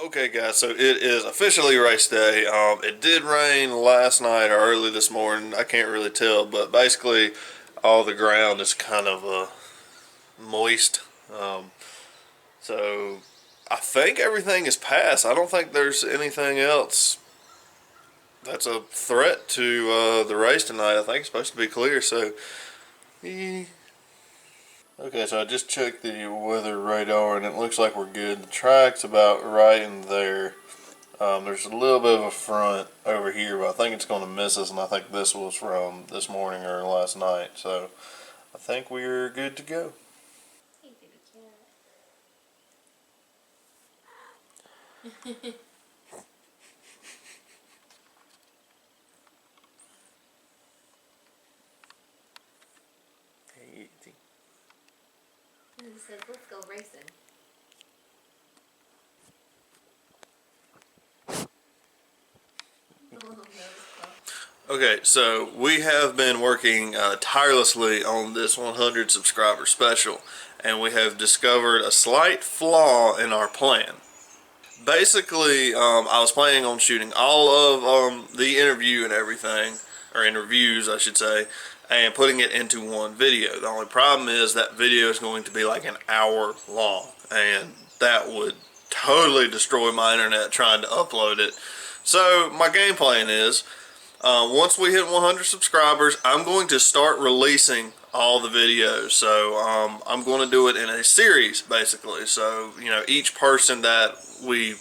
Okay, guys, so it is officially race day. It did rain last night or early this morning. I can't really tell, but basically all the ground is kind of moist. So I think everything is passed. I don't think there's anything else that's a threat to the race tonight. I think it's supposed to be clear, so. Okay, so I just checked the weather radar and it looks like we're good. The track's about right in there. There's a little bit of a front over here, but I think it's going to miss us, and I think this was from this morning or last night. So I think we're good to go. Hey, baby cat. He said, let's go racing. Okay, so we have been working tirelessly on this 100 subscriber special, and we have discovered a slight flaw in our plan. Basically, I was planning on shooting all of the interview and everything, or interviews I should say, and putting it into one video. The only problem is that video is going to be like an hour long, and that would totally destroy my internet trying to upload it. So my game plan is, once we hit 100 subscribers, I'm going to start releasing all the videos. So I'm going to do it in a series, basically. So, you know, each person that we,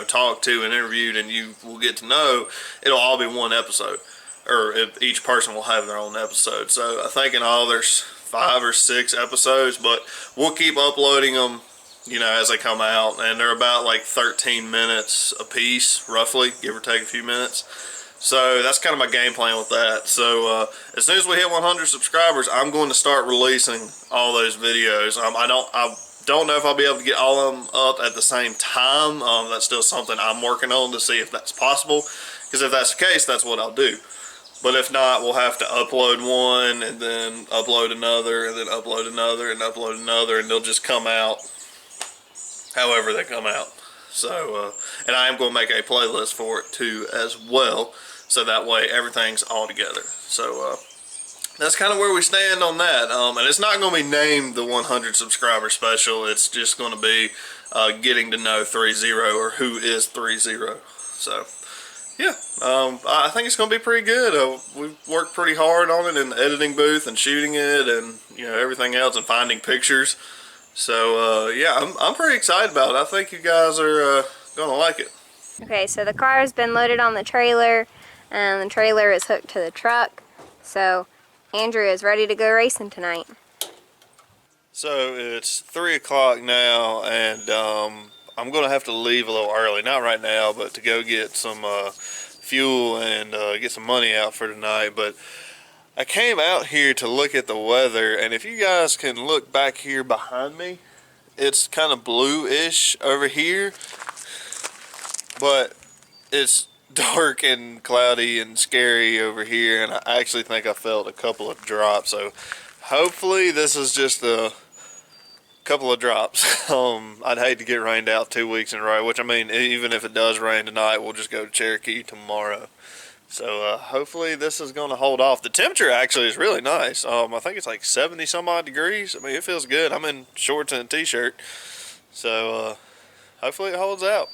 talked to and interviewed and you will get to know, it'll all be one episode. Or each person will have their own episode. So I think in all there's 5 or 6 episodes, but we'll keep uploading them, as they come out. And they're about like 13 minutes a piece, roughly, give or take a few minutes. So that's kind of my game plan with that. So as soon as we hit 100 subscribers, I'm going to start releasing all those videos. I don't know if I'll be able to get all of them up at the same time. That's still something I'm working on to see if that's possible. Because if that's the case, that's what I'll do. But if not, we'll have to upload one and then upload another and then upload another and upload another, and they'll just come out however they come out. So, and I am going to make a playlist for it too as well, so that way everything's all together. So that's kind of where we stand on that. And it's not going to be named the 100 subscriber special. It's just going to be getting to know 30 or who is 30. So yeah, I think it's going to be pretty good. We've worked pretty hard on it in the editing booth and shooting it and everything else and finding pictures. So yeah, I'm pretty excited about it. I think you guys are going to like it. Okay, so the car has been loaded on the trailer and the trailer is hooked to the truck. So Andrew is ready to go racing tonight. So it's 3 o'clock now, and I'm going to have to leave a little early. Not right now, but to go get some fuel and get some money out for tonight. But I came out here to look at the weather, and if you guys can look back here behind me, it's kind of blue-ish over here, but it's dark and cloudy and scary over here, and I actually think I felt a couple of drops. So hopefully this is just a couple of drops. I'd hate to get rained out 2 weeks in a row, which, I mean, even if it does rain tonight, we'll just go to Cherokee tomorrow. So hopefully this is going to hold off. The temperature actually is really nice. I think it's like 70 some odd degrees. I mean, it feels good. I'm in shorts and a t-shirt. So hopefully it holds out.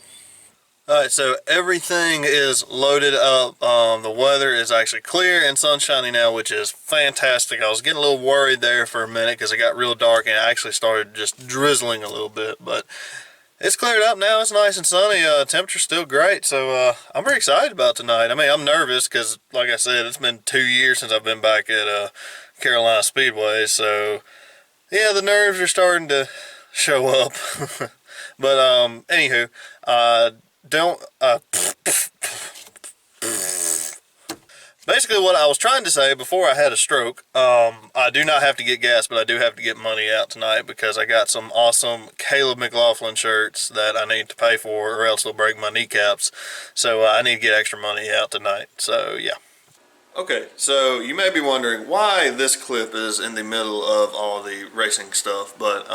Alright, so everything is loaded up. The weather is actually clear and sunshiny now, which is fantastic. I was getting a little worried there for a minute because it got real dark and it actually started just drizzling a little bit. But it's cleared up now. It's nice and sunny. Temperature's still great, so I'm very excited about tonight. I mean, I'm nervous because, like I said, it's been 2 years since I've been back at Carolina Speedway. So, yeah, the nerves are starting to show up. But anywho, basically what I was trying to say before I had a stroke, I do not have to get gas, but I do have to get money out tonight because I got some awesome Caleb McLaughlin shirts that I need to pay for or else they'll break my kneecaps. So I need to get extra money out tonight. So yeah. Okay, so you may be wondering why this clip is in the middle of all the racing stuff, but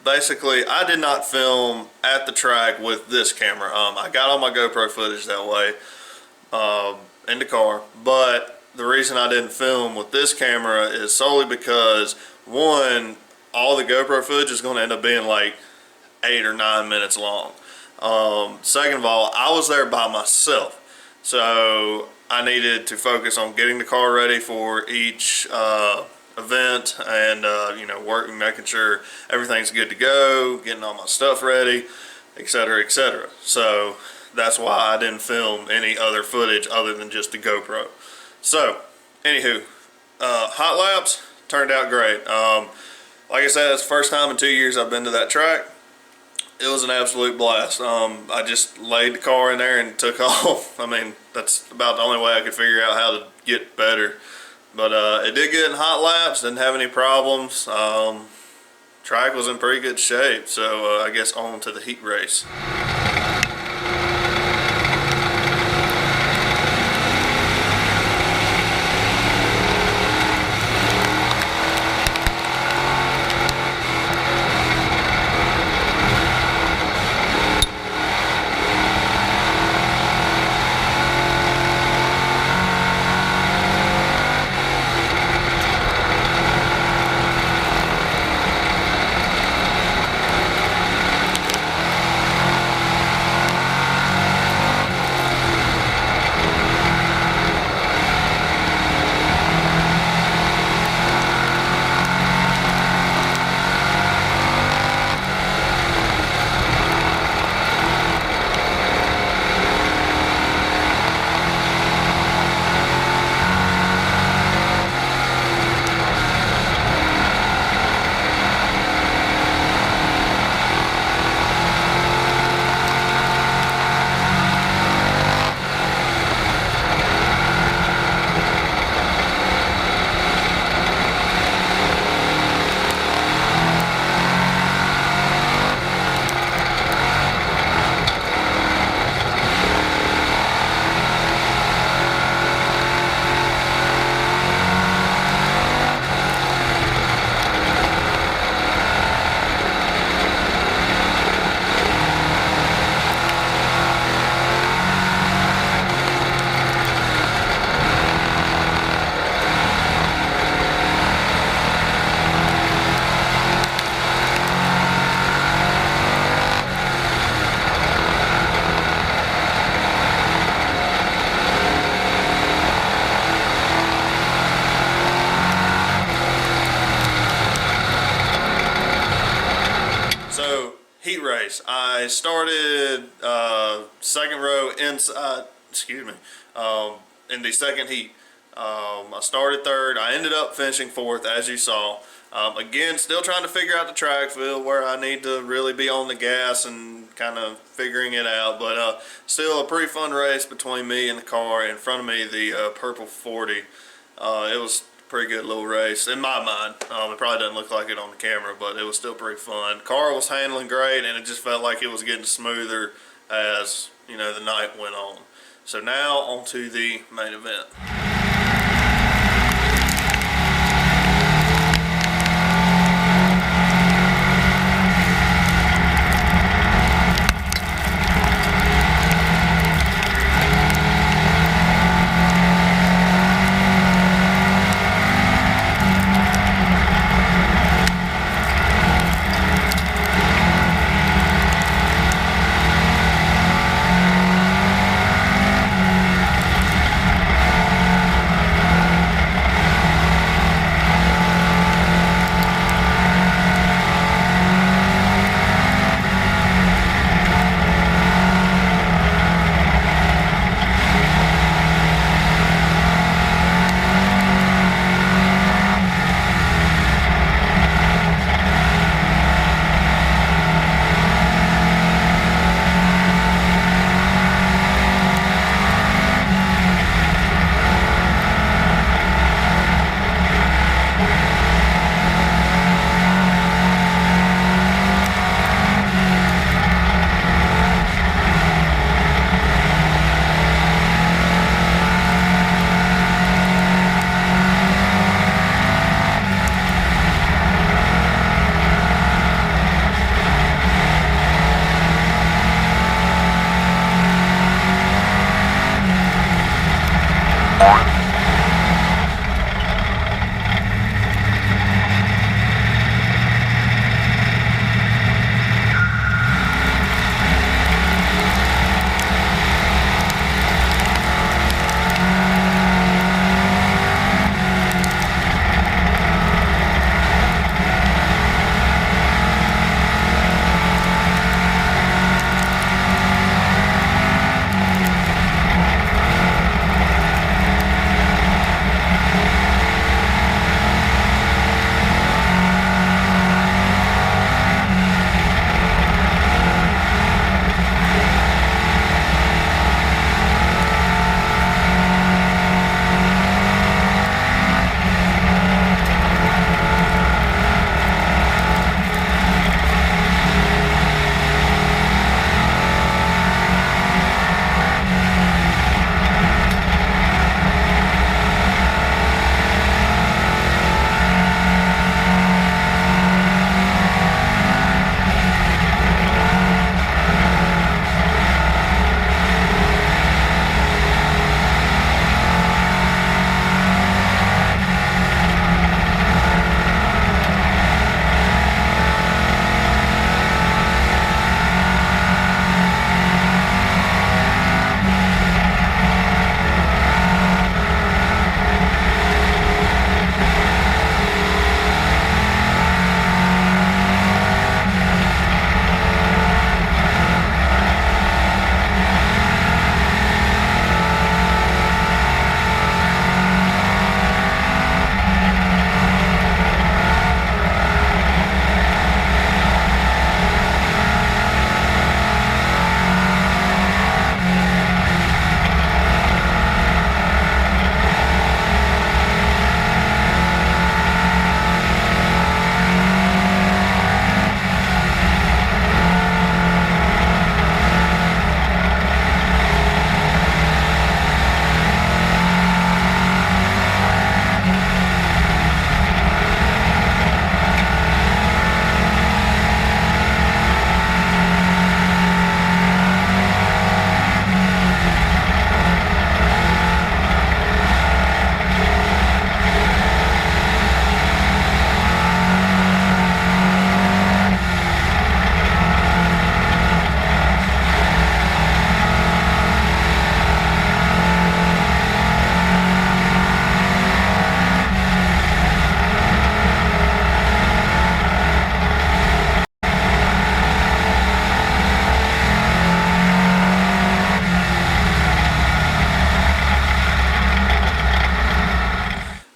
basically I did not film at the track with this camera. I got all my GoPro footage that way in the car, but the reason I didn't film with this camera is solely because, one, all the GoPro footage is going to end up being like 8 or 9 minutes long. Second of all, I was there by myself, so I needed to focus on getting the car ready for each event and working, making sure everything's good to go, getting all my stuff ready, etc., etc. So that's why I didn't film any other footage other than just the GoPro. So, anywho, hot laps turned out great. Like I said, it's the first time in 2 years I've been to that track. It was an absolute blast. I just laid the car in there and took off. I mean, that's about the only way I could figure out how to get better. But it did good in hot laps, didn't have any problems. Track was in pretty good shape, so I guess on to the heat race. Heat race. I started second row inside, in the second heat. I started third. I ended up finishing fourth, as you saw. Again, still trying to figure out the track field where I need to really be on the gas and kind of figuring it out. But still a pretty fun race between me and the car. In front of me, the purple 40. It was pretty good little race in my mind. It probably doesn't look like it on the camera, but it was still pretty fun. Car was handling great, and it just felt like it was getting smoother as the night went on. So now on to the main event.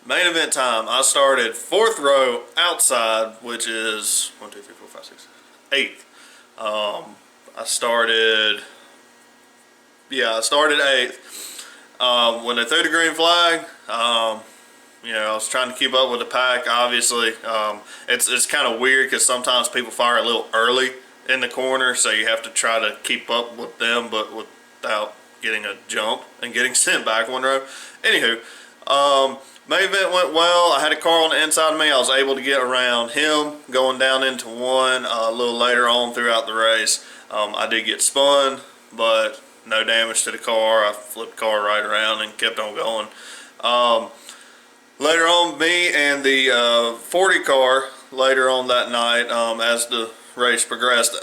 Main event time. I started fourth row outside, which is 1, 2, 3, 4, 5, 6, 8th. I started, I started 8th. When they threw the green flag, I was trying to keep up with the pack. Obviously, it's kind of weird because sometimes people fire a little early in the corner, so you have to try to keep up with them, but without getting a jump and getting sent back one row. Anywho, main event went well. I had a car on the inside of me. I was able to get around him going down into one a little later on throughout the race. I did get spun, but no damage to the car. I flipped the car right around and kept on going. Later on, me and the 40 car later on that night, as the race progressed,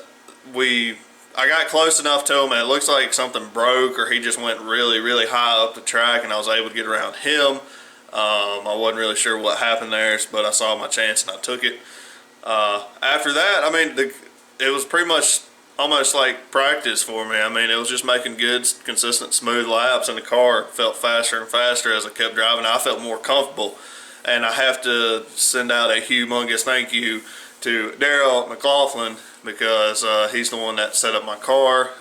I got close enough to him and it looks like something broke or he just went really, really high up the track, and I was able to get around him. I wasn't really sure what happened there, but I saw my chance and I took it. After that, I mean, it was pretty much almost like practice for me. I mean, it was just making good, consistent, smooth laps, and the car felt faster and faster as I kept driving. I felt more comfortable, and I have to send out a humongous thank you to Daryl McLaughlin, because he's the one that set up my car,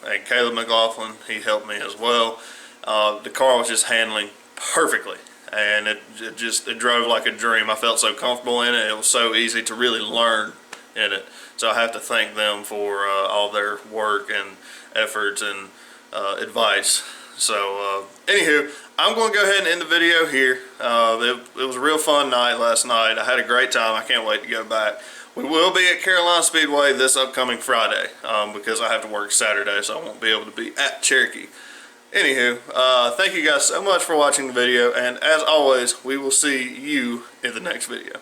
and Caleb McLaughlin, he helped me as well. The car was just handling perfectly, and it drove like a dream. I felt so comfortable in it. It was so easy to really learn in it. So I have to thank them for all their work and efforts and advice. So anywho, I'm going to go ahead and end the video here. It was a real fun night last night. I had a great time. I can't wait to go back. We will be at Carolina Speedway this upcoming Friday, because I have to work Saturday, so I won't be able to be at Cherokee. Anywho, thank you guys so much for watching the video, and as always, we will see you in the next video.